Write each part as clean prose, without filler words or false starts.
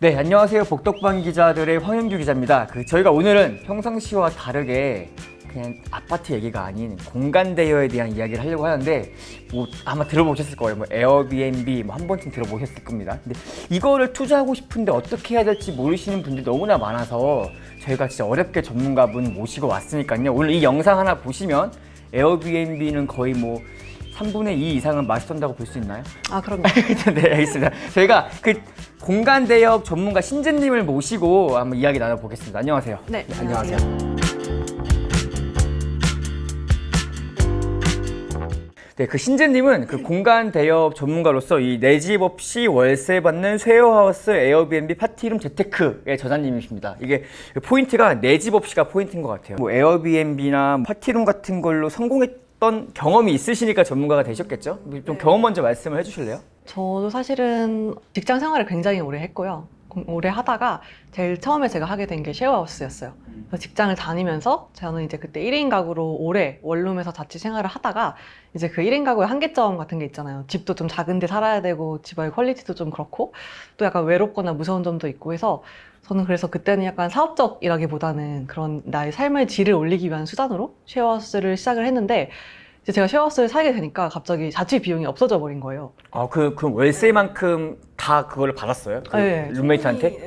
네, 안녕하세요. 복덕방 기자들의 황현규 기자입니다. 저희가 오늘은 평상시와 다르게 그냥 아파트 얘기가 아닌 공간 대여에 대한 이야기를 하려고 하는데, 아마 들어보셨을 거예요. 에어비앤비 한 번쯤 들어보셨을 겁니다. 근데 이거를 투자하고 싶은데 어떻게 해야 될지 모르시는 분들이 너무나 많아서 저희가 진짜 어렵게 전문가분 모시고 왔으니까요. 오늘 이 영상 하나 보시면 에어비앤비는 거의 3분의 2 이상은 마스터한다고 볼 수 있나요? 아, 그럼요. 네, 알겠습니다. 저희가 공간 대여 전문가 신재님을 모시고 한번 이야기 나눠보겠습니다. 안녕하세요. 네, 안녕하세요. 네, 신재님은 공간 대여 전문가로서 이 내 집 없이 월세 받는 쉐어하우스 에어비앤비 파티룸 재테크의 저자님이십니다. 이게 포인트가 내 집 없이가 포인트인 것 같아요. 에어비앤비나 파티룸 같은 걸로 성공했던 경험이 있으시니까 전문가가 되셨겠죠? 좀 경험 먼저 말씀을 해주실래요? 저도 사실은 직장 생활을 굉장히 오래 했고요. 오래 하다가 제일 처음에 제가 하게 된 게 쉐어하우스였어요. 그래서 직장을 다니면서 저는 이제 그때 1인 가구로 오래 원룸에서 자취 생활을 하다가 이제 그 1인 가구의 한계점 같은 게 있잖아요. 집도 좀 작은데 살아야 되고 집의 퀄리티도 좀 그렇고 또 약간 외롭거나 무서운 점도 있고 해서 저는 그래서 그때는 약간 사업적이라기보다는 그런 나의 삶의 질을 올리기 위한 수단으로 쉐어하우스를 시작을 했는데 이제 제가 쉐어하우스를 살게 되니까 갑자기 자취 비용이 없어져 버린 거예요. 그 월세만큼 다 그걸 받았어요? 네. 룸메이트한테?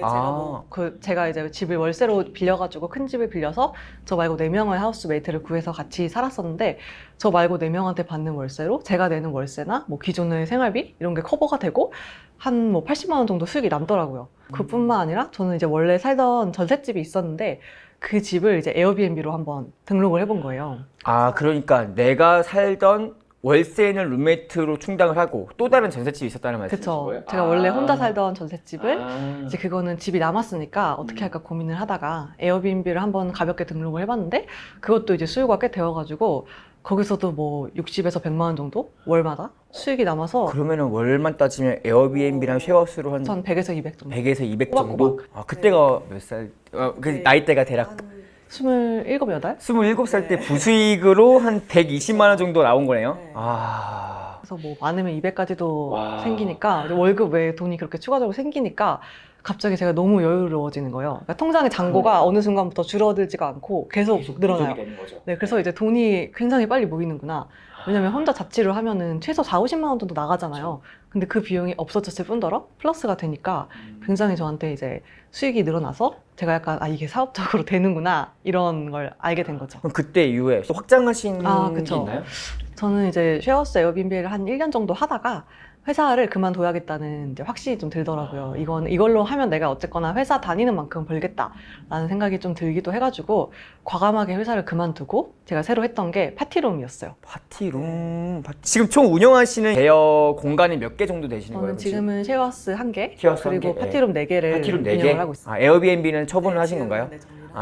제가 이제 집을 월세로 빌려가지고 큰 집을 빌려서 저 말고 4명의 하우스메이트를 구해서 같이 살았었는데 저 말고 4명한테 받는 월세로 제가 내는 월세나 기존의 생활비 이런 게 커버가 되고 한 80만 원 정도 수익이 남더라고요. 그뿐만 아니라 저는 이제 원래 살던 전셋집이 있었는데 그 집을 이제 에어비앤비로 한번 등록을 해본 거예요. 그러니까 내가 살던 월세는 룸메이트로 충당을 하고 또 다른 전셋집이 있었다는 말씀이신 그쵸. 거예요? 제가 원래 혼자 살던 전셋집을 이제 그거는 집이 남았으니까 어떻게 할까 고민을 하다가 에어비앤비를 한번 가볍게 등록을 해봤는데 그것도 이제 수요가 꽤 되어가지고 거기서도 60에서 100만 원 정도 월마다 수익이 남아서 그러면은 월만 따지면 에어비앤비랑 쉐어하우스로 한 전 100에서 200 정도. 100에서 200 정도? 꼬박꼬박. 그때가 몇 살? 나이대가 대략 27, 8? 27살 때 부수익으로 한 120만 원 정도 나온 거네요? 네. 그래서 많으면 200까지도 생기니까 월급 외에 돈이 그렇게 추가적으로 생기니까 갑자기 제가 너무 여유로워지는 거예요. 그러니까 통장의 잔고가 어느 순간부터 줄어들지가 않고 계속 늘어나요. 되는 거죠. 네, 그래서 이제 돈이 굉장히 빨리 모이는구나. 왜냐면 혼자 자취를 하면은 최소 4, 50만 원 정도 나가잖아요. 근데 그 비용이 없어졌을 뿐더러 플러스가 되니까 굉장히 저한테 이제 수익이 늘어나서 제가 약간 이게 사업적으로 되는구나 이런 걸 알게 된 거죠. 그럼 그때 이후에 또 확장하신 게 그쵸. 있나요? 저는 이제 쉐어하우스 에어비앤비를 한 1년 정도 하다가 회사를 그만둬야겠다는 이제 확신이 좀 들더라고요. 이걸로 하면 내가 어쨌거나 회사 다니는 만큼 벌겠다라는 생각이 좀 들기도 해가지고 과감하게 회사를 그만두고 제가 새로 했던 게 파티룸이었어요. 파티룸. 지금 총 운영하시는 대여 공간이 몇 개 정도 되시는 거예요? 저는 지금은 쉐어하우스 1개, 쉐어하우스 그리고 한 개, 파티룸 4개를 파티룸 4개? 운영을 하고 있어요. 에어비앤비는 처분을 하신 건가요?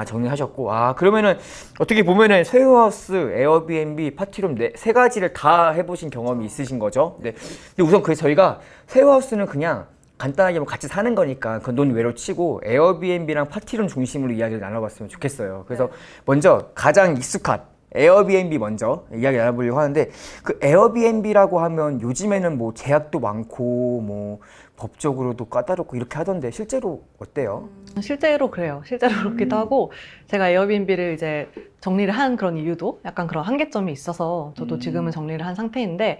정리하셨고. 그러면은 어떻게 보면은 쉐어하우스, 에어비앤비, 파티룸 세 가지를 다 해보신 경험이 있으신 거죠? 네. 근데 우선 저희가 쉐어하우스는 그냥 간단하게 같이 사는 거니까 그 논 외로 치고 에어비앤비랑 파티룸 중심으로 이야기를 나눠봤으면 좋겠어요. 그래서 먼저 가장 익숙한 에어비앤비 먼저 이야기 나눠보려고 하는데 에어비앤비라고 하면 요즘에는 제약도 많고 법적으로도 까다롭고 이렇게 하던데 실제로 어때요? 실제로 그래요. 실제로 그렇기도 하고 제가 에어비앤비를 이제 정리를 한 그런 이유도 약간 그런 한계점이 있어서 저도 지금은 정리를 한 상태인데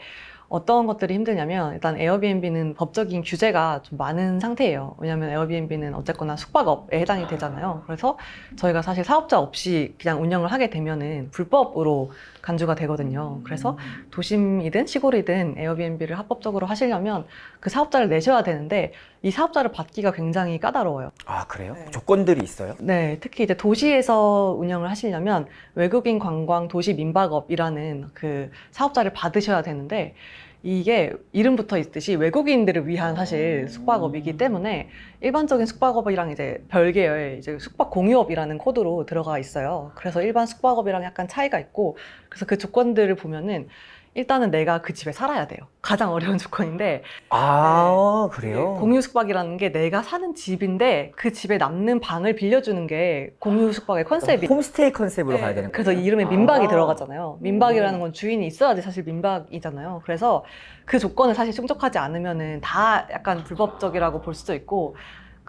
어떤 것들이 힘드냐면 일단 에어비앤비는 법적인 규제가 좀 많은 상태예요. 왜냐하면 에어비앤비는 어쨌거나 숙박업에 해당이 되잖아요. 그래서 저희가 사실 사업자 없이 그냥 운영을 하게 되면은 불법으로 간주가 되거든요. 그래서 도심이든 시골이든 에어비앤비를 합법적으로 하시려면 그 사업자를 내셔야 되는데 이 사업자를 받기가 굉장히 까다로워요. 그래요? 네. 조건들이 있어요? 네, 특히 이제 도시에서 운영을 하시려면 외국인 관광 도시 민박업이라는 그 사업자를 받으셔야 되는데 이게 이름부터 있듯이 외국인들을 위한 사실 숙박업이기 때문에 일반적인 숙박업이랑 이제 별개의 이제 숙박 공유업이라는 코드로 들어가 있어요. 그래서 일반 숙박업이랑 약간 차이가 있고 그래서 그 조건들을 보면은 일단은 내가 그 집에 살아야 돼요. 가장 어려운 조건인데 그래요? 공유 숙박이라는 게 내가 사는 집인데 그 집에 남는 방을 빌려주는 게 공유 숙박의 컨셉이 홈스테이 컨셉으로 가야 되는 거예요? 그래서 이름에 민박이 들어가잖아요. 민박이라는 건 주인이 있어야지 사실 민박이잖아요. 그래서 그 조건을 사실 충족하지 않으면은 다 약간 불법적이라고 볼 수도 있고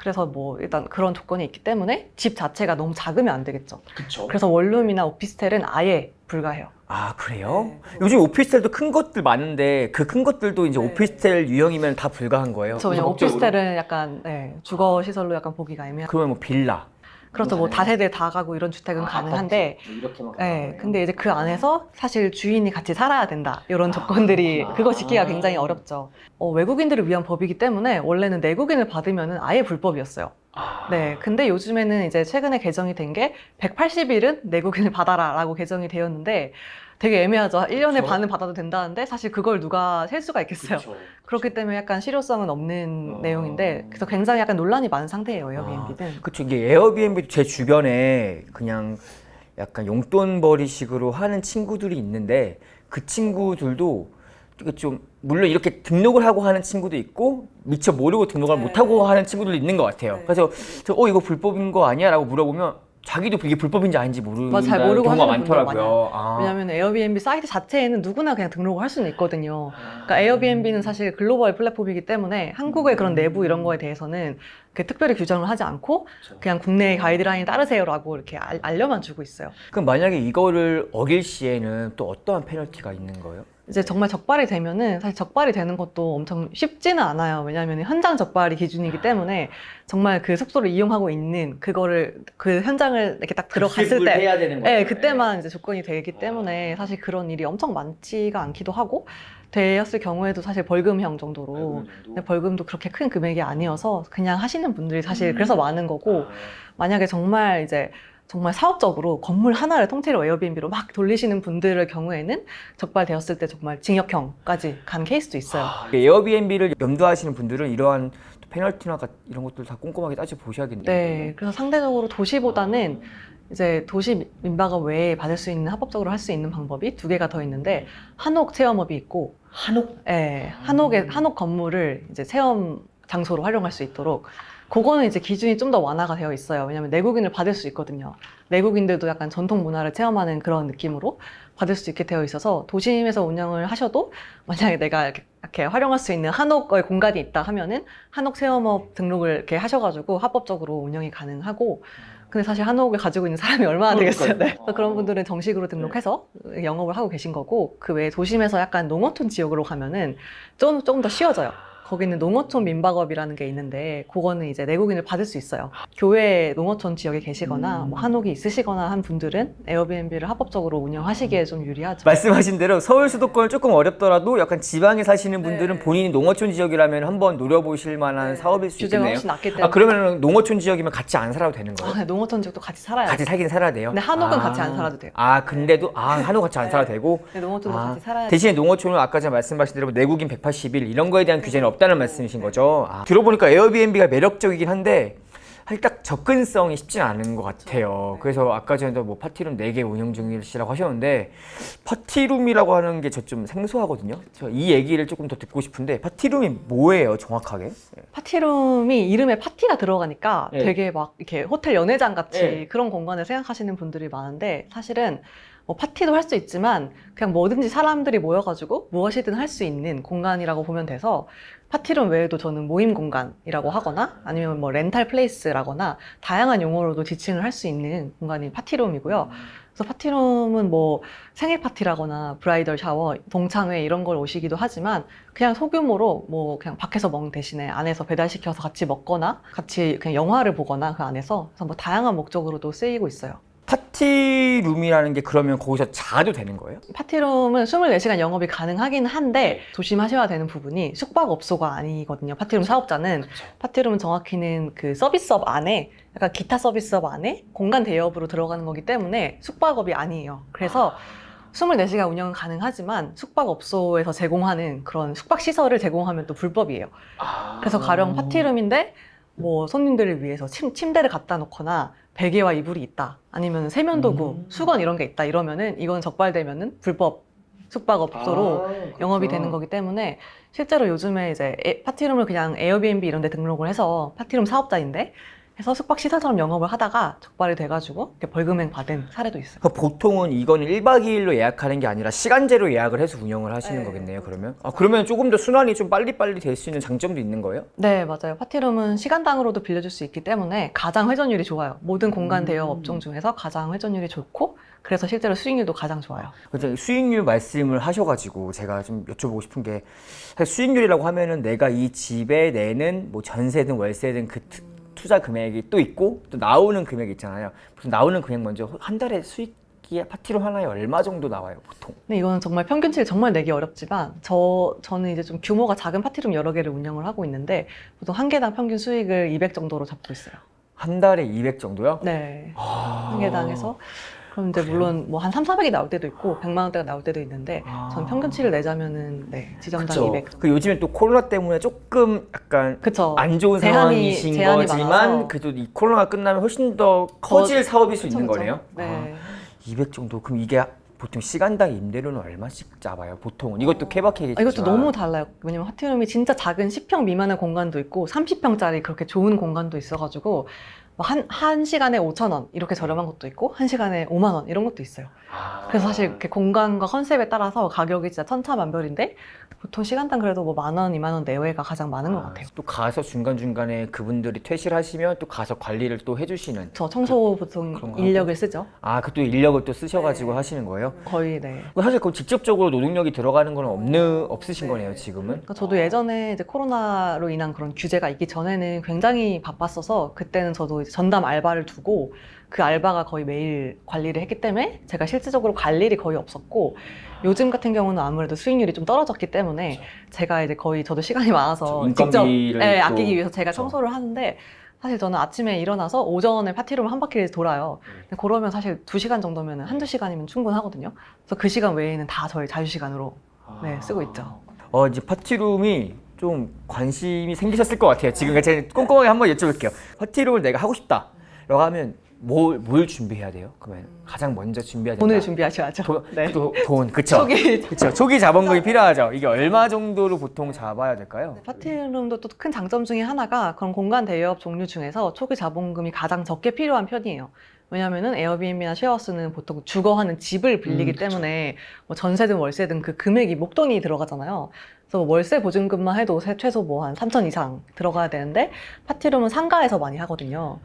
그래서 뭐 일단 그런 조건이 있기 때문에 집 자체가 너무 작으면 안 되겠죠. 그쵸. 그래서 원룸이나 오피스텔은 아예 불가해요. 아, 그래요? 네. 요즘 오피스텔도 큰 것들 많은데 그 큰 것들도 이제 네. 오피스텔 유형이면 다 불가한 거예요? 그래서 그냥 법적으로? 오피스텔은 약간 주거 시설로 약간 보기가 애매한. 그러면 뭐 빌라. 그렇죠. 뭐 다세대 다 가고 이런 주택은 가능한데, 이렇게만 근데 이제 그 안에서 사실 주인이 같이 살아야 된다. 이런 조건들이, 그렇구나. 그거 지키기가 굉장히 어렵죠. 외국인들을 위한 법이기 때문에 원래는 내국인을 받으면은 아예 불법이었어요. 네. 근데 요즘에는 이제 최근에 개정이 된 게 180일은 내국인을 받아라 라고 개정이 되었는데 되게 애매하죠. 1년에 그쵸. 반은 받아도 된다는데 사실 그걸 누가 셀 수가 있겠어요. 그렇기 때문에 약간 실효성은 없는 내용인데 그래서 굉장히 약간 논란이 많은 상태예요, 에어비앤비는. 그쵸. 이게 에어비앤비도 제 주변에 그냥 약간 용돈벌이식으로 하는 친구들이 있는데 그 친구들도 이게 좀 물론 이렇게 등록을 하고 하는 친구도 있고 미처 모르고 등록을 네. 못하고 하는 친구들도 있는 것 같아요. 네. 그래서 이거 불법인 거 아니야? 라고 물어보면 자기도 이게 불법인지 아닌지 모르는 잘 모르고 경우가 하시는 분들 많더라고요. 아. 왜냐하면 에어비앤비 사이트 자체에는 누구나 그냥 등록을 할 수는 있거든요. 그러니까 에어비앤비는 사실 글로벌 플랫폼이기 때문에 한국의 그런 내부 이런 거에 대해서는 이렇게 특별히 규정을 하지 않고 그냥 국내 가이드라인 따르세요라고 이렇게 알려만 주고 있어요. 그럼 만약에 이거를 어길 시에는 또 어떠한 페널티가 있는 거예요? 이제 정말 적발이 되면은 사실 적발이 되는 것도 엄청 쉽지는 않아요. 왜냐하면 현장 적발이 기준이기 때문에 정말 그 숙소를 이용하고 있는 그거를 그 현장을 이렇게 딱 들어갔을 때 해야 되는 거예요. 네, 그때만 이제 조건이 되기 때문에 사실 그런 일이 엄청 많지가 않기도 하고 되었을 경우에도 사실 벌금형 정도로 근데 벌금도 그렇게 큰 금액이 아니어서 그냥 하시는 분들이 사실 그래서 많은 거고 만약에 정말 이제 정말 사업적으로 건물 하나를 통째로 에어비앤비로 막 돌리시는 분들의 경우에는 적발되었을 때 정말 징역형까지 간 케이스도 있어요. 에어비앤비를 염두하시는 분들은 이러한 페널티나 이런 것들 다 꼼꼼하게 따져보셔야겠네요. 네, 그래서 상대적으로 도시보다는 이제 도시 민박업 외에 받을 수 있는 합법적으로 할 수 있는 방법이 두 개가 더 있는데 한옥 체험업이 있고 한옥? 네, 한옥 건물을 이제 체험 장소로 활용할 수 있도록 그거는 이제 기준이 좀 더 완화가 되어 있어요. 왜냐하면 내국인을 받을 수 있거든요. 내국인들도 약간 전통 문화를 체험하는 그런 느낌으로 받을 수 있게 되어 있어서 도심에서 운영을 하셔도 만약에 내가 이렇게 활용할 수 있는 한옥의 공간이 있다 하면은 한옥 체험업 등록을 이렇게 하셔가지고 합법적으로 운영이 가능하고 근데 사실 한옥을 가지고 있는 사람이 얼마나 되겠어요. 네. 그래서 그런 분들은 정식으로 등록해서 영업을 하고 계신 거고 그 외에 도심에서 약간 농어촌 지역으로 가면은 조금 더 쉬워져요. 거기는 농어촌 민박업이라는 게 있는데 그거는 이제 내국인을 받을 수 있어요. 교외 농어촌 지역에 계시거나 뭐 한옥이 있으시거나 한 분들은 에어비앤비를 합법적으로 운영하시기에 좀 유리하죠. 말씀하신 대로 서울 수도권은 조금 어렵더라도 약간 지방에 사시는 분들은 네. 본인이 농어촌 지역이라면 한번 노려보실 만한 네. 사업일 수 규제가 있겠네요. 훨씬 낮기 때문에. 그러면 농어촌 지역이면 같이 안 살아도 되는 거예요? 네, 농어촌 지역도 같이 살아야 같이 돼요. 살긴 살아야 돼요? 근데 한옥은 같이 안 살아도 돼요. 근데도 한옥 같이 안 살아도 되고? 네, 농어촌도 같이 살아야 돼요. 대신에 농어촌은 아까 제가 말씀하신 대로 내국인 180일 이런 거에 대한 규제는 없다는 말씀이신 거죠? 들어보니까 에어비앤비가 매력적이긴 한데 사실 딱 접근성이 쉽진 않은 것 같아요. 그래서 아까 전에도 뭐 파티룸 4개 운영 중이시라고 하셨는데 파티룸이라고 하는 게 저 좀 생소하거든요. 저 이 얘기를 조금 더 듣고 싶은데 파티룸이 뭐예요, 정확하게? 파티룸이 이름에 파티가 들어가니까 네. 되게 막 이렇게 호텔 연회장 같이 네. 그런 공간을 생각하시는 분들이 많은데 사실은 뭐 파티도 할 수 있지만 그냥 뭐든지 사람들이 모여가지고 무엇이든 할 수 있는 공간이라고 보면 돼서 파티룸 외에도 저는 모임 공간이라고 하거나 아니면 뭐 렌탈 플레이스라거나 다양한 용어로도 지칭을 할 수 있는 공간이 파티룸이고요. 그래서 파티룸은 뭐 생일 파티라거나 브라이덜 샤워, 동창회 이런 걸 오시기도 하지만 그냥 소규모로 뭐 그냥 밖에서 먹는 대신에 안에서 배달시켜서 같이 먹거나 같이 그냥 영화를 보거나 그 안에서 그래서 뭐 다양한 목적으로도 쓰이고 있어요. 파티룸이라는 게 그러면 거기서 자도 되는 거예요? 파티룸은 24시간 영업이 가능하긴 한데 조심하셔야 되는 부분이 숙박업소가 아니거든요. 파티룸 사업자는. 파티룸은 정확히는 그 서비스업 안에 약간 기타 서비스업 안에 공간 대여업으로 들어가는 거기 때문에 숙박업이 아니에요. 그래서 24시간 운영은 가능하지만 숙박업소에서 제공하는 그런 숙박시설을 제공하면 또 불법이에요. 그래서 가령 파티룸인데 뭐 손님들을 위해서 침대를 갖다 놓거나 베개와 이불이 있다 아니면 세면도구, 수건 이런 게 있다 이러면은 이건 적발되면은 불법 숙박업소로 영업이 되는 거기 때문에 실제로 요즘에 이제 파티룸을 그냥 에어비앤비 이런 데 등록을 해서 파티룸 사업자인데 해서 숙박 시설처럼 영업을 하다가 적발이 돼가지고 이렇게 벌금형 받은 사례도 있어요. 그러니까 보통은 이거는 1박 2일로 예약하는 게 아니라 시간제로 예약을 해서 운영을 하시는 네. 거겠네요, 그러면? 그러면 조금 더 순환이 좀 빨리빨리 될 수 있는 장점도 있는 거예요? 네, 맞아요. 파티룸은 시간당으로도 빌려줄 수 있기 때문에 가장 회전율이 좋아요. 모든 공간 대여 업종 중에서 가장 회전율이 좋고 그래서 실제로 수익률도 가장 좋아요. 그래서 수익률 말씀을 하셔가지고 제가 좀 여쭤보고 싶은 게 사실 수익률이라고 하면은 내가 이 집에 내는 뭐 전세든 월세든 그 투자 금액이 또 있고 또 나오는 금액이 있잖아요. 무슨 나오는 금액 먼저 한 달에 수익이 파티룸 하나에 얼마 정도 나와요, 보통? 근데 이거는 정말 평균치를 정말 내기 어렵지만 저는 이제 좀 규모가 작은 파티룸 여러 개를 운영을 하고 있는데 보통 한 개당 평균 수익을 200 정도로 잡고 있어요. 한 달에 200 정도요? 네. 아... 한 개당에서. 그럼 이제 그래요? 물론 뭐 한 3, 400이 나올 때도 있고 100만 원대가 나올 때도 있는데 전 평균치를 내자면은 네, 지점당 그쵸. 200. 그 요즘에 또 코로나 때문에 조금 약간 그쵸. 안 좋은 제한이 상황이신 거지만 많아서. 그래도 이 코로나가 끝나면 훨씬 더 커질 사업일 수 그쵸, 있는 그쵸. 거네요. 네. 200 정도. 그럼 이게 보통 시간당 임대료는 얼마씩 잡아요? 보통은 이것도 케바케겠지만. 이것도 너무 달라요. 왜냐면 파티룸이 진짜 작은 10평 미만의 공간도 있고 30평짜리 그렇게 좋은 공간도 있어가지고 한 시간에 5,000원 이렇게 저렴한 것도 있고 한 시간에 5만 원 이런 것도 있어요. 그래서 사실 이렇게 공간과 컨셉에 따라서 가격이 진짜 천차만별인데 보통 시간당 그래도 뭐 10,000원, 20,000원 내외가 가장 많은 것 같아요. 또 가서 중간중간에 그분들이 퇴실을 하시면 또 가서 관리를 또 해주시는. 저 청소 보통 그런 거 인력을 쓰죠. 그 또 인력을 또 쓰셔가지고 하시는 거예요? 거의 네. 사실 그 직접적으로 노동력이 들어가는 건 없으신 거네요, 지금은? 그러니까 저도 예전에 이제 코로나로 인한 그런 규제가 있기 전에는 굉장히 바빴어서 그때는 저도 이제 전담 알바를 두고 그 알바가 거의 매일 관리를 했기 때문에 제가 실질적으로 갈 일이 거의 없었고 요즘 같은 경우는 아무래도 수익률이 좀 떨어졌기 때문에 제가 이제 거의 저도 시간이 많아서 직접 인건비를 아끼기 위해서 제가 청소를 하는데 사실 저는 아침에 일어나서 오전에 파티룸 한 바퀴를 돌아요. 근데 그러면 사실 2시간 정도면 한두 시간이면 충분하거든요. 그래서 그 시간 외에는 다 저희 자유시간으로 네, 쓰고 있죠. 이제 파티룸이 좀 관심이 생기셨을 것 같아요. 지금 제가 꼼꼼하게 한번 여쭤볼게요. 파티룸을 내가 하고 싶다라고 하면 뭘 준비해야 돼요? 그러면 가장 먼저 준비해야 된다. 돈을 준비하셔야죠. 네. 돈, 그쵸? 초기 그쵸. 초기 자본금이 필요하죠. 이게 얼마 정도로 보통 잡아야 될까요? 파티룸도 또 큰 장점 중에 하나가 그런 공간 대여업 종류 중에서 초기 자본금이 가장 적게 필요한 편이에요. 왜냐하면 에어비앤비나 쉐어하우스는 보통 주거하는 집을 빌리기 때문에 뭐 전세든 월세든 그 금액이 목돈이 들어가잖아요. 그래서 월세 보증금만 해도 최소 뭐 한 3천 이상 들어가야 되는데 파티룸은 상가에서 많이 하거든요.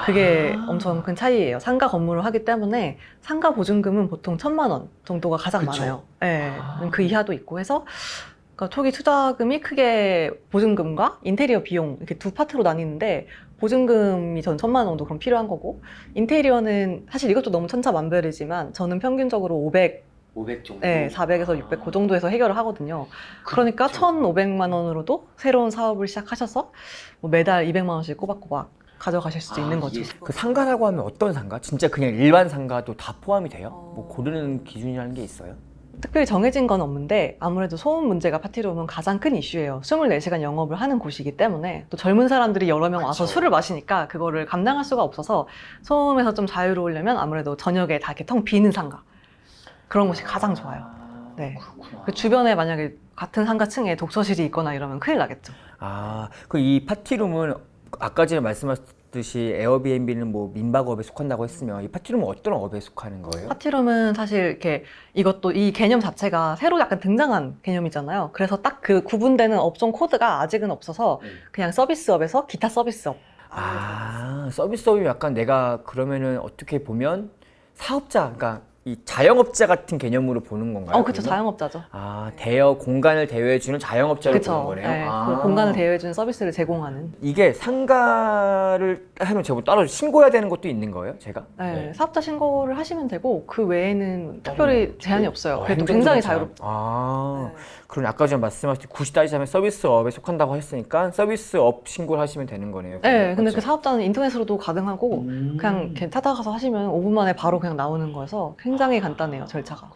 그게 엄청 큰 차이예요. 상가 건물을 하기 때문에 상가 보증금은 보통 1,000만 원 정도가 가장 그쵸. 많아요. 네, 그 이하도 있고 해서 그러니까 초기 투자금이 크게 보증금과 인테리어 비용 이렇게 두 파트로 나뉘는데 보증금이 전 1,000만 원 정도 그럼 필요한 거고 인테리어는 사실 이것도 너무 천차만별이지만 저는 평균적으로 500 정도? 네, 400에서 600 그 정도에서 해결을 하거든요. 그러니까 1,500만 원으로도 새로운 사업을 시작하셔서 뭐 매달 200만 원씩 꼬박꼬박 가져가실 수 있는 거죠. 그 상가라고 하면 어떤 상가? 진짜 그냥 일반 상가도 다 포함이 돼요? 뭐 고르는 기준이라는 게 있어요? 특별히 정해진 건 없는데 아무래도 소음 문제가 파티룸은 가장 큰 이슈예요. 24시간 영업을 하는 곳이기 때문에 또 젊은 사람들이 여러 명 와서 술을 마시니까 그거를 감당할 수가 없어서 소음에서 좀 자유로우려면 아무래도 저녁에 다 이렇게 텅 비는 상가 그런 곳이 가장 좋아요. 네. 그 주변에 만약에 같은 상가층에 독서실이 있거나 이러면 큰일 나겠죠. 그 이 파티룸은 아까 전에 말씀하셨듯이 에어비앤비는 뭐 민박업에 속한다고 했으면 이 파티룸은 어떤 업에 속하는 거예요? 파티룸은 사실 이렇게 이것도 이 개념 자체가 새로 약간 등장한 개념이잖아요. 그래서 딱 그 구분되는 업종 코드가 아직은 없어서 그냥 서비스업에서 기타 서비스업. 서비스업이 약간 내가 그러면은 어떻게 보면 사업자, 그러니까 이 자영업자 같은 개념으로 보는 건가요? 그렇죠. 그러면? 자영업자죠. 공간을 대여해주는 자영업자를 보는 그렇죠. 거네요. 네, 그 공간을 대여해주는 서비스를 제공하는. 이게 상가를 하면 제가 따로 신고해야 되는 것도 있는 거예요, 제가? 네, 사업자 신고를 하시면 되고 그 외에는 특별히 제한이 없어요. 그래도 행정적인 굉장히 제한. 자유롭죠. 그럼 아까 전에 말씀하셨듯이 굳이 따지자면 서비스업에 속한다고 했으니까 서비스업 신고를 하시면 되는 거네요. 네, 근데 맞죠? 그 사업자는 인터넷으로도 가능하고 그냥 이렇게 찾아가서 하시면 5분 만에 바로 그냥 나오는 거여서 굉장히 간단해요, 절차가.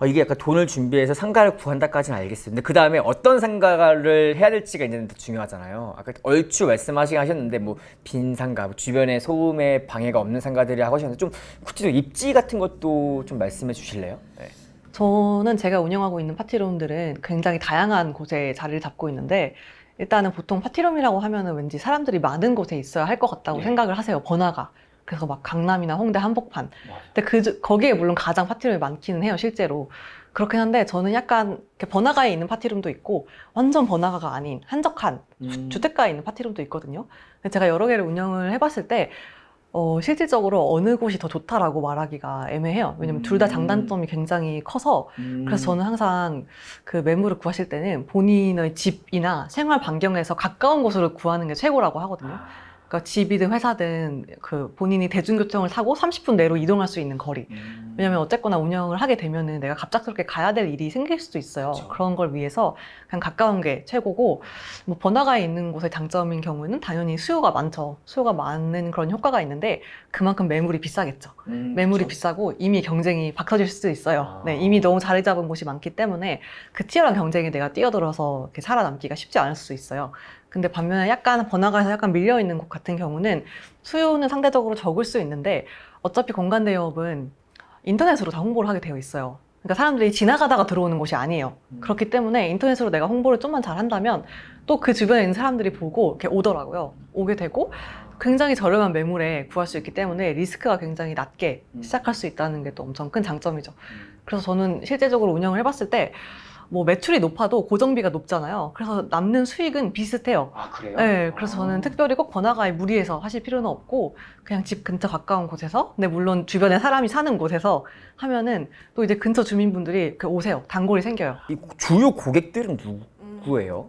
이게 약간 돈을 준비해서 상가를 구한다까지는 알겠어요. 근데 그 다음에 어떤 상가를 해야 될지가 이제 중요하잖아요. 아까 얼추 말씀하시긴 하셨는데 뭐 빈 상가, 뭐 주변에 소음에 방해가 없는 상가들이 하고 하셨는데 좀 구체적으로 입지 같은 것도 좀 말씀해 주실래요? 네. 저는 제가 운영하고 있는 파티룸들은 굉장히 다양한 곳에 자리를 잡고 있는데 일단은 보통 파티룸이라고 하면은 왠지 사람들이 많은 곳에 있어야 할 것 같다고 예. 생각을 하세요. 번화가. 그래서 막 강남이나 홍대 한복판. 맞아. 근데 거기에 물론 가장 파티룸이 많기는 해요, 실제로. 그렇긴 한데 저는 약간 이렇게 번화가에 있는 파티룸도 있고 완전 번화가가 아닌 한적한 주택가에 있는 파티룸도 있거든요. 근데 제가 여러 개를 운영을 해봤을 때 실질적으로 어느 곳이 더 좋다라고 말하기가 애매해요. 왜냐면 둘 다 장단점이 굉장히 커서 그래서 저는 항상 그 매물을 구하실 때는 본인의 집이나 생활 반경에서 가까운 곳으로 구하는 게 최고라고 하거든요. 그러니까 집이든 회사든 그 본인이 대중교통을 타고 30분 내로 이동할 수 있는 거리. 왜냐면 어쨌거나 운영을 하게 되면은 내가 갑작스럽게 가야 될 일이 생길 수도 있어요. 그쵸. 그런 걸 위해서 그냥 가까운 게 최고고, 뭐 번화가에 있는 곳의 장점인 경우에는 당연히 수요가 많죠. 수요가 많은 그런 효과가 있는데 그만큼 매물이 비싸겠죠. 매물이 그쵸. 비싸고 이미 경쟁이 박혀질 수도 있어요. 아. 네, 이미 너무 자리 잡은 곳이 많기 때문에 그 치열한 경쟁에 내가 뛰어들어서 이렇게 살아남기가 쉽지 않을 수 있어요. 근데 반면에 약간 번화가에서 약간 밀려있는 곳 같은 경우는 수요는 상대적으로 적을 수 있는데 어차피 공간 대여업은 인터넷으로 다 홍보를 하게 되어 있어요. 그러니까 사람들이 지나가다가 들어오는 곳이 아니에요. 그렇기 때문에 인터넷으로 내가 홍보를 좀만 잘 한다면 또 그 주변에 있는 사람들이 보고 이렇게 오더라고요. 오게 되고 굉장히 저렴한 매물에 구할 수 있기 때문에 리스크가 굉장히 낮게 시작할 수 있다는 게 또 엄청 큰 장점이죠. 그래서 저는 실제적으로 운영을 해봤을 때 뭐 매출이 높아도 고정비가 높잖아요. 그래서 남는 수익은 비슷해요. 아, 그래요? 네, 그래서 저는 특별히 꼭 번화가에 무리해서 하실 필요는 없고 그냥 집 근처 가까운 곳에서, 근데 물론 주변에 사람이 사는 곳에서 하면은 또 이제 근처 주민분들이 이렇게 오세요. 단골이 생겨요. 이 주요 고객들은 누구예요?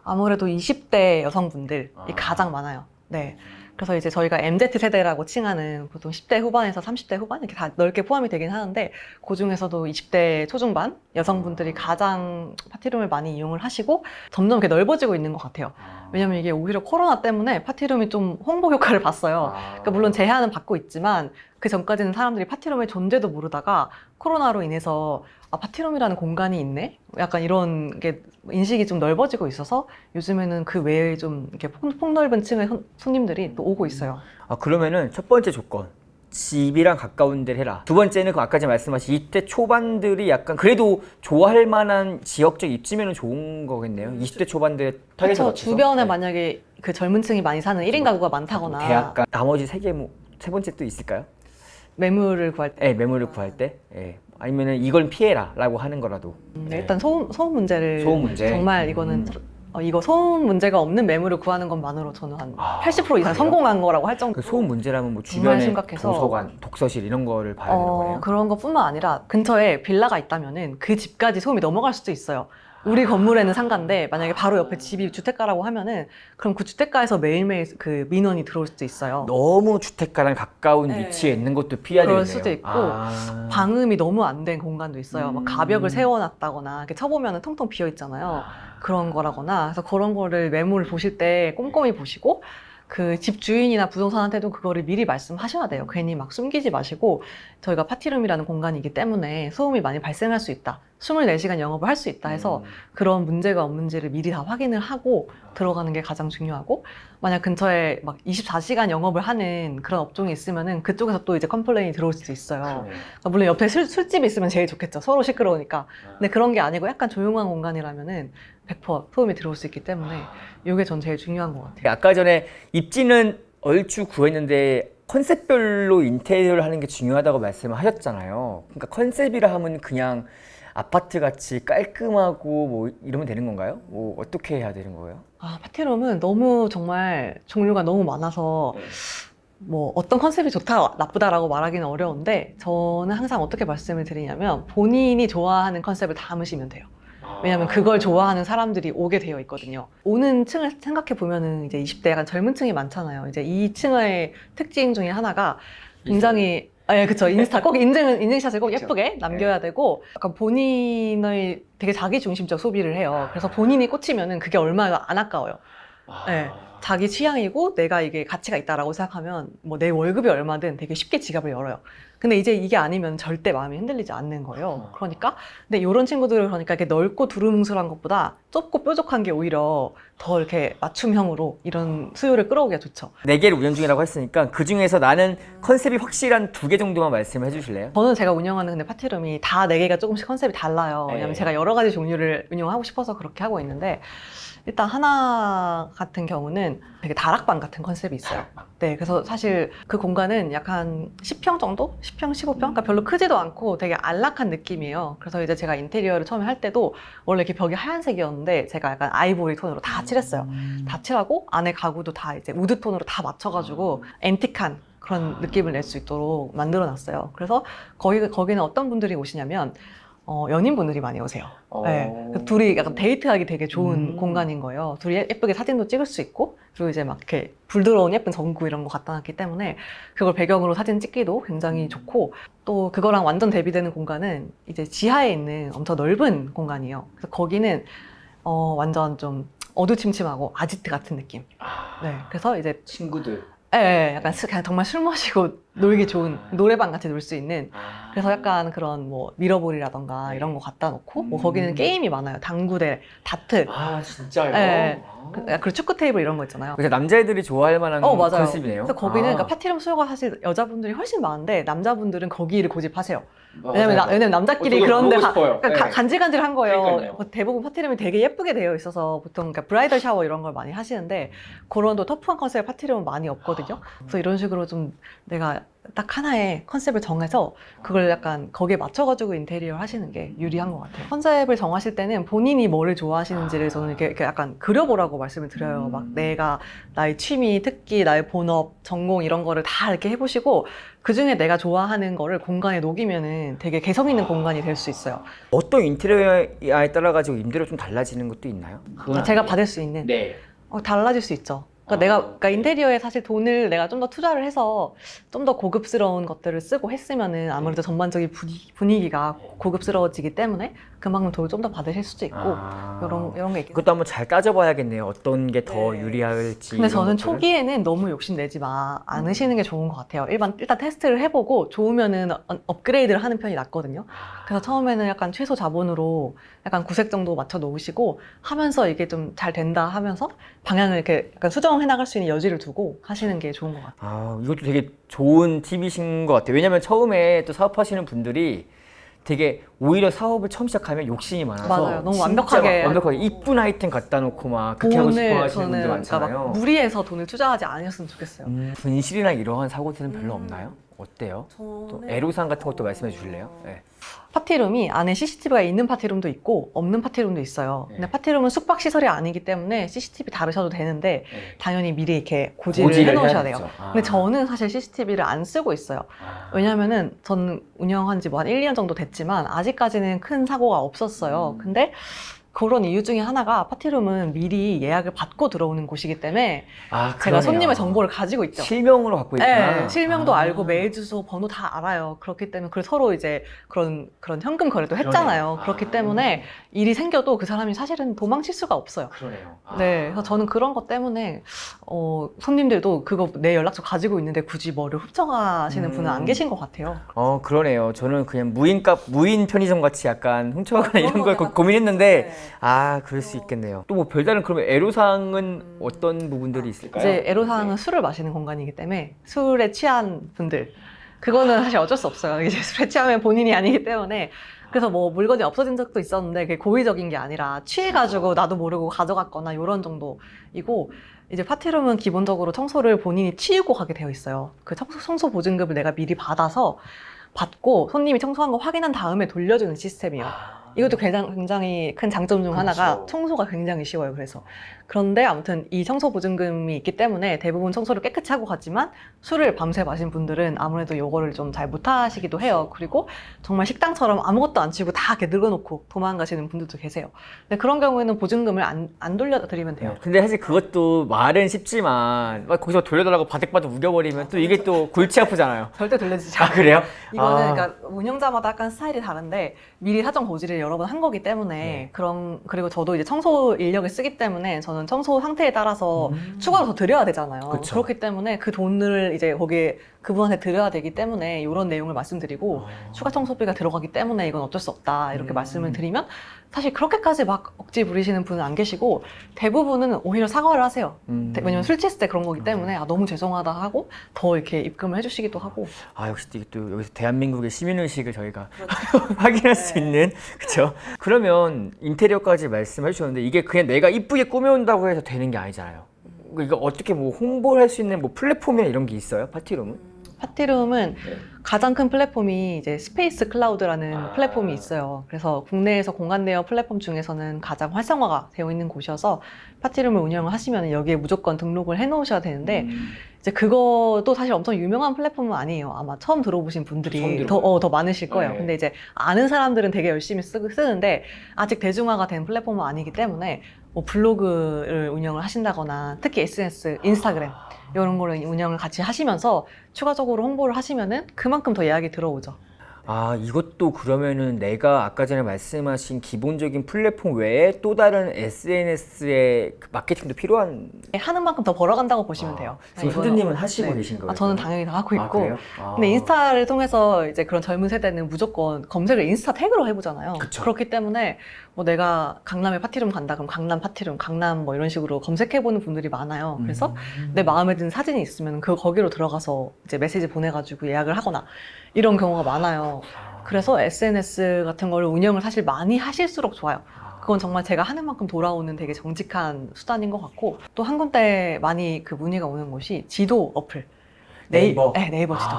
아무래도 20대 여성분들이 아. 가장 많아요. 네. 그래서 이제 저희가 MZ 세대라고 칭하는 보통 10대 후반에서 30대 후반 이렇게 다 넓게 포함이 되긴 하는데 그 중에서도 20대 초중반 여성분들이 가장 파티룸을 많이 이용을 하시고 점점 이렇게 넓어지고 있는 것 같아요. 왜냐면 이게 오히려 코로나 때문에 파티룸이 좀 홍보 효과를 봤어요. 그러니까 물론 제한은 받고 있지만 그 전까지는 사람들이 파티룸의 존재도 모르다가 코로나로 인해서 아, 파티룸이라는 공간이 있네? 약간 이런 게 인식이 좀 넓어지고 있어서 요즘에는 그 외에 좀 이렇게 폭넓은 층의 손님들이 또 오고 있어요. 아, 그러면은 첫 번째 조건 집이랑 가까운 데를 해라. 두 번째는 그 아까 말씀하신 20대 초반들이 약간 그래도 좋아할 만한 지역적 입지면은 좋은 거겠네요. 20대 초반들 타겟을 그래서 맞춰서. 주변에 네. 만약에 그 젊은 층이 많이 사는 1인 가구가 많다거나 대학가 나머지 세 번째 또 있을까요? 매물을 구할 때 네, 매물을 구할 때. 예. 아니면은 이걸 피해라라고 하는 거라도. 네, 일단 소음 문제를 소음 문제. 정말 이거는 이거 소음 문제가 없는 매물을 구하는 것만으로 저는 한 아, 80% 이상 그래요? 성공한 거라고 할 정도로 그 소음 문제라면 뭐 정말 주변에 심각해서. 도서관, 독서실 이런 거를 봐야 되는 거예요? 그런 것뿐만 아니라 근처에 빌라가 있다면은 그 집까지 소음이 넘어갈 수도 있어요. 우리 건물에는 상가인데 만약에 바로 옆에 집이 주택가라고 하면은 그럼 그 주택가에서 매일매일 그 민원이 들어올 수도 있어요. 너무 주택가랑 가까운 네. 위치에 있는 것도 피해야 그럴 되겠네요. 수도 있고 아. 방음이 너무 안 된 공간도 있어요. 막 가벽을 세워놨다거나 이렇게 쳐보면 텅텅 비어 있잖아요. 그런 거라거나. 그래서 그런 거를 매물을 보실 때 꼼꼼히 보시고 그 집 주인이나 부동산한테도 그거를 미리 말씀하셔야 돼요. 괜히 막 숨기지 마시고 저희가 파티룸이라는 공간이기 때문에 소음이 많이 발생할 수 있다. 24시간 영업을 할 수 있다 해서 그런 문제가 없는지를 미리 다 확인을 하고 들어가는 게 가장 중요하고, 만약 근처에 막 24시간 영업을 하는 그런 업종이 있으면은 그쪽에서 또 이제 컴플레인이 들어올 수도 있어요. 그러니까 물론 옆에 술집이 있으면 제일 좋겠죠. 서로 시끄러우니까. 근데 그런 게 아니고 약간 조용한 공간이라면은 100% 소음이 들어올 수 있기 때문에 이게 전 제일 중요한 것 같아요. 아까 전에 입지는 얼추 구했는데 컨셉별로 인테리어를 하는 게 중요하다고 말씀을 하셨잖아요. 그러니까 컨셉이라 하면 그냥 아파트 같이 깔끔하고 뭐 이러면 되는 건가요? 뭐 어떻게 해야 되는 거예요? 아, 파티룸은 너무 정말 종류가 너무 많아서 뭐 어떤 컨셉이 좋다 나쁘다라고 말하기는 어려운데 저는 항상 어떻게 말씀을 드리냐면 본인이 좋아하는 컨셉을 담으시면 돼요. 왜냐면 그걸 좋아하는 사람들이 오게 되어 있거든요. 오는 층을 생각해 보면은 이제 20대 약간 젊은 층이 많잖아요. 이제 이 층의 특징 중에 하나가 굉장히 그쵸. 인스타 꼭 인증샷을 꼭 그쵸. 예쁘게 남겨야 되고 약간 본인의 되게 자기 중심적 소비를 해요. 그래서 본인이 꽂히면은 그게 얼마나 안 아까워요. 네. 자기 취향이고 내가 이게 가치가 있다라고 생각하면 뭐 내 월급이 얼마든 되게 쉽게 지갑을 열어요. 근데 이제 이게 아니면 절대 마음이 흔들리지 않는 거예요. 그러니까 근데 이런 친구들을 그러니까 이렇게 넓고 두루뭉술한 것보다 좁고 뾰족한 게 오히려 더 이렇게 맞춤형으로 이런 수요를 끌어오기가 좋죠. 4개를 운영 중이라고 했으니까 그 중에서 나는 컨셉이 확실한 2개 정도만 말씀해 주실래요? 저는 제가 운영하는 근데 파티룸이 다 4개가 조금씩 컨셉이 달라요. 왜냐면 제가 여러 가지 종류를 운영하고 싶어서 그렇게 하고 있는데 일단 하나 같은 경우는 되게 다락방 같은 컨셉이 있어요. 네, 그래서 사실 그 공간은 약간 10평 정도? 10평, 15평? 그러니까 별로 크지도 않고 되게 안락한 느낌이에요. 그래서 이제 제가 인테리어를 처음에 할 때도 원래 이렇게 벽이 하얀색이었는데 제가 약간 아이보리 톤으로 다 칠했어요. 다 칠하고 안에 가구도 다 이제 우드 톤으로 다 맞춰가지고 앤틱한 그런 느낌을 낼 수 있도록 만들어 놨어요. 그래서 거기는 어떤 분들이 오시냐면 연인분들이 많이 오세요. 네. 둘이 약간 데이트하기 되게 좋은 공간인 거예요. 둘이 예쁘게 사진도 찍을 수 있고, 그리고 이제 막 이렇게 불 들어온 예쁜 전구 이런 거 갖다 놨기 때문에 그걸 배경으로 사진 찍기도 굉장히 좋고, 또 그거랑 완전 대비되는 공간은 이제 지하에 있는 엄청 넓은 공간이에요. 그래서 거기는 완전 좀 어두침침하고 아지트 같은 느낌. 네. 그래서 이제 친구들. 예, 약간 그냥 정말 술 마시고 놀기 좋은 노래방 같이 놀 수 있는 그래서 약간 그런 뭐 미러볼이라던가 이런 거 갖다 놓고 뭐 거기는 게임이 많아요. 당구대, 다트. 아 진짜요? 예. 그리고 축구 테이블 이런 거 있잖아요. 그래서 남자애들이 좋아할 만한 맞아요. 컨셉이네요. 그래서 거기는 그러니까 파티룸 수요가 사실 여자분들이 훨씬 많은데 남자분들은 거기를 고집하세요. 왜냐면 남자끼리 그런데 그러니까 간질간질한 거예요. 그러니까요. 대부분 파티룸이 되게 예쁘게 되어 있어서 보통 그러니까 브라이덜 샤워 이런 걸 많이 하시는데 그런 또 터프한 컨셉의 파티룸은 많이 없거든요. 그래서 이런 식으로 좀 내가 딱 하나의 컨셉을 정해서 그걸 약간 거기에 맞춰가지고 인테리어 하시는 게 유리한 것 같아요. 컨셉을 정하실 때는 본인이 뭐를 좋아하시는지를 저는 이렇게 약간 그려보라고 말씀을 드려요. 막 내가 나의 취미, 특기, 나의 본업, 전공 이런 거를 다 이렇게 해보시고 그 중에 내가 좋아하는 거를 공간에 녹이면은 되게 개성 있는 공간이 될 수 있어요. 어떤 인테리어에 따라 가지고 임대료 좀 달라지는 것도 있나요? 제가 받을 수 있는 네. 달라질 수 있죠. 그러니까 인테리어에 사실 돈을 내가 좀 더 투자를 해서 좀 더 고급스러운 것들을 쓰고 했으면은 아무래도 전반적인 분위기가 고급스러워지기 때문에 그만큼 돈을 좀 더 받으실 수도 있고 이런 게 있겠죠. 그것도 한번 잘 따져봐야겠네요. 어떤 게 더 유리할지. 근데 저는 것들을. 초기에는 너무 욕심내지 않으시는 게 좋은 것 같아요. 일단 테스트를 해보고 좋으면은 업그레이드를 하는 편이 낫거든요. 그래서 처음에는 약간 최소 자본으로 약간 9색 정도 맞춰 놓으시고 하면서 이게 좀 잘 된다 하면서 방향을 이렇게 약간 수정해 나갈 수 있는 여지를 두고 하시는 게 좋은 것 같아요. 이것도 되게 좋은 팁이신 것 같아요. 왜냐면 처음에 또 사업하시는 분들이 되게 오히려 사업을 처음 시작하면 욕심이 많아서 맞아요. 너무 진짜 완벽하게 이쁜 아이템 갖다 놓고 막 그렇게 하고 싶어 하시는 분들 많잖아요. 그러니까 막 무리해서 돈을 투자하지 않으셨으면 좋겠어요. 분실이나 이러한 사고들은 별로 없나요? 어때요? 또 애로사항 같은 것도 말씀해 주실래요? 네. 파티룸이 안에 CCTV가 있는 파티룸도 있고 없는 파티룸도 있어요. 근데 파티룸은 숙박 시설이 아니기 때문에 CCTV 다루셔도 되는데 당연히 미리 이렇게 고지를 해놓으셔야 돼요. 근데 저는 사실 CCTV를 안 쓰고 있어요. 왜냐면은 저는 운영한 지 뭐 한 1, 2년 정도 됐지만 아직까지는 큰 사고가 없었어요. 근데 그런 이유 중에 하나가 파티룸은 미리 예약을 받고 들어오는 곳이기 때문에 제가 손님의 정보를 가지고 있죠. 실명으로 갖고 있구나. 네, 실명도 알고 메일 주소, 번호 다 알아요. 그렇기 때문에 서로 이제 그런 현금 거래도 했잖아요. 그렇기 때문에 일이 생겨도 그 사람이 사실은 도망칠 수가 없어요. 그러네요. 네, 그래서 저는 그런 것 때문에 손님들도 그거 내 연락처 가지고 있는데 굳이 뭐를 훔쳐가시는 분은 안 계신 것 같아요. 그러네요. 저는 그냥 무인 편의점 같이 약간 훔쳐가거나 이런 걸 고민했는데 그럴 수 있겠네요. 또 뭐 별다른 그러면 애로사항은 어떤 부분들이 있을까요? 이제 애로사항은 술을 마시는 공간이기 때문에 술에 취한 분들 그거는 사실 어쩔 수 없어요. 이제 술에 취하면 본인이 아니기 때문에 그래서 뭐 물건이 없어진 적도 있었는데 그게 고의적인 게 아니라 취해가지고 나도 모르고 가져갔거나 이런 정도이고 이제 파티룸은 기본적으로 청소를 본인이 치우고 가게 되어 있어요. 그 청소 보증금을 내가 미리 받고 손님이 청소한 거 확인한 다음에 돌려주는 시스템이에요. 이것도 굉장히 큰 장점 중 하나가 청소가 굉장히 쉬워요. 그런데 아무튼 이 청소 보증금이 있기 때문에 대부분 청소를 깨끗이 하고 가지만 술을 밤새 마신 분들은 아무래도 이거를 좀 잘 못하시기도 해요. 그리고 정말 식당처럼 아무것도 안 치우고 다 이렇게 늙어놓고 도망가시는 분들도 계세요. 근데 그런 경우에는 보증금을 안 돌려드리면 돼요. 근데 사실 그것도 말은 쉽지만 거기서 돌려달라고 바득바득 우겨버리면 또 이게 또 골치 아프잖아요. 절대 돌려주지 않아요. 그래요? 이거는 그러니까 운영자마다 약간 스타일이 다른데 미리 사정 고지를 여러 번 한 거기 때문에 그리고 저도 이제 청소 인력을 쓰기 때문에 저는 청소 상태에 따라서 추가로 더 드려야 되잖아요. 그쵸. 그렇기 때문에 그 돈을 이제 거기에 그분한테 드려야 되기 때문에 이런 내용을 말씀드리고 추가 청소비가 들어가기 때문에 이건 어쩔 수 없다 이렇게 말씀을 드리면 사실 그렇게까지 막 억지 부리시는 분은 안 계시고 대부분은 오히려 사과를 하세요. 왜냐면 술 취했을 때 그런 거기 때문에 너무 죄송하다 하고 더 이렇게 입금을 해주시기도 하고. 역시 이게 또 여기서 대한민국의 시민의식을 저희가 확인할 수 있는 그렇죠. 그러면 인테리어까지 말씀해 주셨는데 이게 그냥 내가 이쁘게 꾸며온다고 해서 되는 게 아니잖아요. 이거 어떻게 뭐 홍보를 할 수 있는 뭐 플랫폼이나 이런 게 있어요? 파티룸은? 파티룸은 가장 큰 플랫폼이 이제 스페이스 클라우드라는 플랫폼이 있어요. 그래서 국내에서 공간 대여 플랫폼 중에서는 가장 활성화가 되어 있는 곳이어서 파티룸을 운영을 하시면 여기에 무조건 등록을 해 놓으셔야 되는데 이제 그것도 사실 엄청 유명한 플랫폼은 아니에요. 아마 처음 들어보신 분들이 더 많으실 거예요. 네. 근데 이제 아는 사람들은 되게 열심히 쓰는데 아직 대중화가 된 플랫폼은 아니기 때문에 뭐 블로그를 운영을 하신다거나 특히 SNS, 인스타그램 이런 거를 운영을 같이 하시면서 추가적으로 홍보를 하시면은 그만큼 더 예약이 들어오죠. 이것도 그러면은 내가 아까 전에 말씀하신 기본적인 플랫폼 외에 또 다른 SNS의 마케팅도 필요한. 하는 만큼 더 벌어간다고 보시면 돼요. 지금 선생님은 하시고 계신 거예요? 저는 당연히 다 하고 있고. 그래요? 근데 인스타를 통해서 이제 그런 젊은 세대는 무조건 검색을 인스타 태그로 해보잖아요. 그쵸. 그렇기 때문에 뭐 내가 강남에 파티룸 간다 그럼 강남 파티룸, 강남 뭐 이런 식으로 검색해보는 분들이 많아요. 그래서 내 마음에 드는 사진이 있으면 거기로 들어가서 이제 메시지 보내가지고 예약을 하거나 이런 경우가 많아요. 그래서 SNS 같은 거를 운영을 사실 많이 하실수록 좋아요. 그건 정말 제가 하는 만큼 돌아오는 되게 정직한 수단인 것 같고 또 한 군데 많이 그 문의가 오는 곳이 지도 어플. 네이버? 네, 네이버 지도.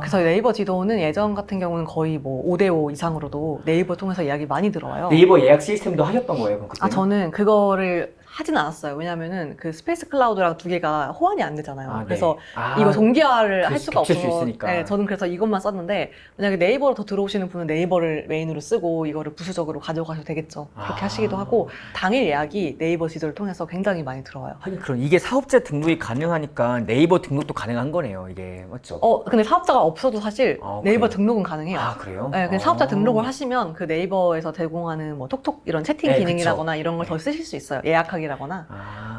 그래서 네이버 지도는 예전 같은 경우는 거의 뭐 5대5 이상으로도 네이버 통해서 예약이 많이 들어와요. 네이버 예약 시스템도 하셨던 거예요? 그럼 그때는? 저는 그거를 하진 않았어요. 왜냐면은 그 스페이스 클라우드랑 두 개가 호환이 안 되잖아요. 그래서 이거 동기화를 할 수가 겹칠 수 없어서 있으니까. 네, 저는 그래서 이것만 썼는데 만약에 네이버로 더 들어오시는 분은 네이버를 메인으로 쓰고 이거를 부수적으로 가져가셔도 되겠죠. 그렇게 하시기도 하고 당일 예약이 네이버 지도를 통해서 굉장히 많이 들어와요. 하긴 그럼 이게 사업자 등록이 가능하니까 네이버 등록도 가능한 거네요. 이게 맞죠? 근데 사업자가 없어도 사실 네이버 그래요? 등록은 가능해요. 그래요? 네, 그냥 사업자 등록을 하시면 그 네이버에서 제공하는 뭐 톡톡 이런 채팅 네, 기능이라거나 이런 걸 더 쓰실 수 있어요. 예약하기라거나.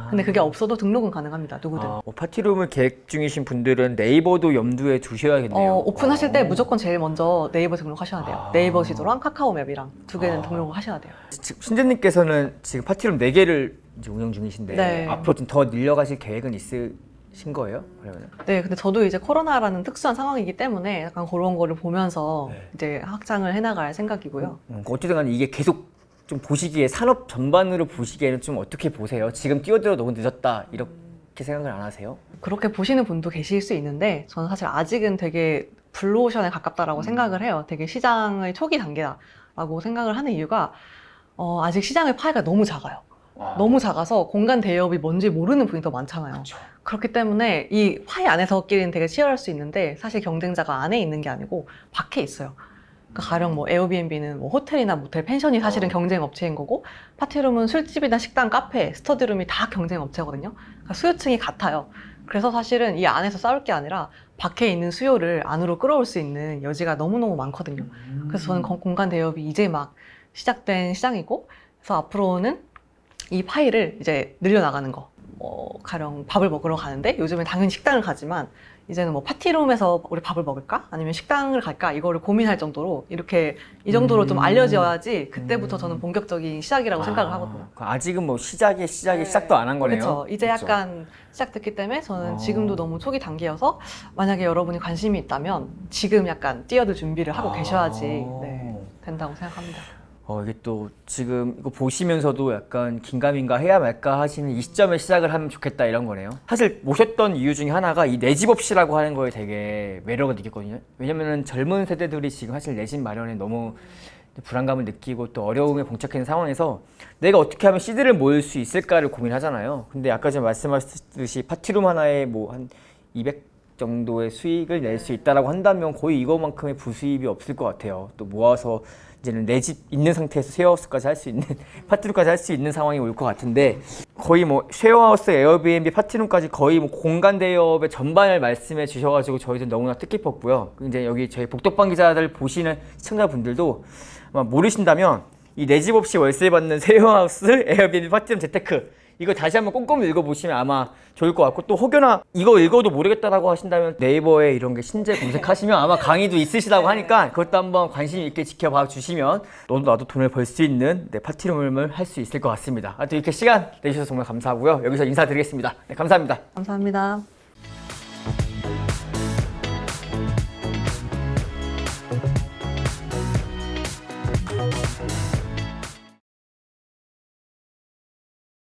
근데 그게 없어도 등록은 가능합니다. 누구든. 파티룸을 계획 중이신 분들은 네이버도 염두에 두셔야겠네요. 오픈하실 때 무조건 제일 먼저 네이버 등록하셔야 돼요. 네이버 지도랑 카카오맵이랑 두 개는 등록을 하셔야 돼요. 신재님께서는 지금 파티룸 4개를 이제 운영 중이신데 네. 앞으로 좀 더 늘려가실 계획은 있으신 거예요? 그러면? 네, 근데 저도 이제 코로나라는 특수한 상황이기 때문에 약간 그런 거를 보면서 이제 확장을 해나갈 생각이고요. 어쨌든 간에 이게 계속 좀 보시기에 산업 전반으로 보시기에는 좀 어떻게 보세요? 지금 뛰어들어 너무 늦었다 이렇게 생각을 안 하세요? 그렇게 보시는 분도 계실 수 있는데 저는 사실 아직은 되게 블루오션에 가깝다라고 생각을 해요. 되게 시장의 초기 단계다라고 생각을 하는 이유가 아직 시장의 파이가 너무 작아요. 너무 작아서 공간 대여업이 뭔지 모르는 분이 더 많잖아요. 그렇죠. 그렇기 때문에 이 파이 안에서끼리는 되게 치열할 수 있는데 사실 경쟁자가 안에 있는 게 아니고 밖에 있어요. 그러니까 가령 뭐 에어비앤비는 뭐 호텔이나 모텔, 펜션이 사실은 경쟁 업체인 거고 파티룸은 술집이나 식당, 카페, 스터디룸이 다 경쟁 업체거든요. 그러니까 수요층이 같아요. 그래서 사실은 이 안에서 싸울 게 아니라 밖에 있는 수요를 안으로 끌어올 수 있는 여지가 너무너무 많거든요. 그래서 저는 공간 대여업이 이제 막 시작된 시장이고 그래서 앞으로는 이 파이를 이제 늘려나가는 거. 가령 밥을 먹으러 가는데 요즘엔 당연히 식당을 가지만 이제는 뭐 파티룸에서 우리 밥을 먹을까? 아니면 식당을 갈까? 이거를 고민할 정도로 이렇게 이 정도로 좀 알려져야지 그때부터 저는 본격적인 시작이라고 생각을 하거든요. 아직은 뭐 시작도 안 한 거네요. 그렇죠. 이제 그렇죠. 약간 시작됐기 때문에 저는 지금도 너무 초기 단계여서 만약에 여러분이 관심이 있다면 지금 약간 뛰어들 준비를 하고 계셔야지 된다고 생각합니다. 이게 또 지금 이거 보시면서도 약간 긴가민가 해야 말까 하시는 이 시점에 시작을 하면 좋겠다 이런 거네요. 사실 모셨던 이유 중에 하나가 이 내 집 없이라고 하는 거에 되게 매력을 느꼈거든요. 왜냐면은 젊은 세대들이 지금 사실 내 집 마련에 너무 불안감을 느끼고 또 어려움에 봉착해 있는 상황에서 내가 어떻게 하면 CD를 모을 수 있을까를 고민하잖아요. 근데 아까 전에 말씀하셨듯이 파티룸 하나에 뭐 한 200 정도의 수익을 낼 수 있다라고 한다면 거의 이거만큼의 부수입이 없을 것 같아요. 또 모아서 이제는 내 집 있는 상태에서 쉐어하우스까지 할 수 있는 파티룸까지 할 수 있는 상황이 올 것 같은데 거의 뭐 쉐어하우스, 에어비앤비, 파티룸까지 거의 뭐 공간 대여업의 전반을 말씀해 주셔가지고 저희도 너무나 뜻깊었고요. 이제 여기 저희 복덕방 기자들 보시는 시청자분들도 아마 모르신다면 이 내 집 없이 월세 받는 쉐어하우스 에어비앤비 파티룸 재테크 이거 다시 한번 꼼꼼히 읽어보시면 아마 좋을 것 같고 또 혹여나 이거 읽어도 모르겠다라고 하신다면 네이버에 이런 게 신제 검색하시면 아마 강의도 있으시다고 하니까 그것도 한번 관심 있게 지켜봐 주시면 너도 나도 돈을 벌 수 있는 파티룸을 할 수 있을 것 같습니다. 또 이렇게 시간 내주셔서 정말 감사하고요. 여기서 인사드리겠습니다. 네, 감사합니다. 감사합니다.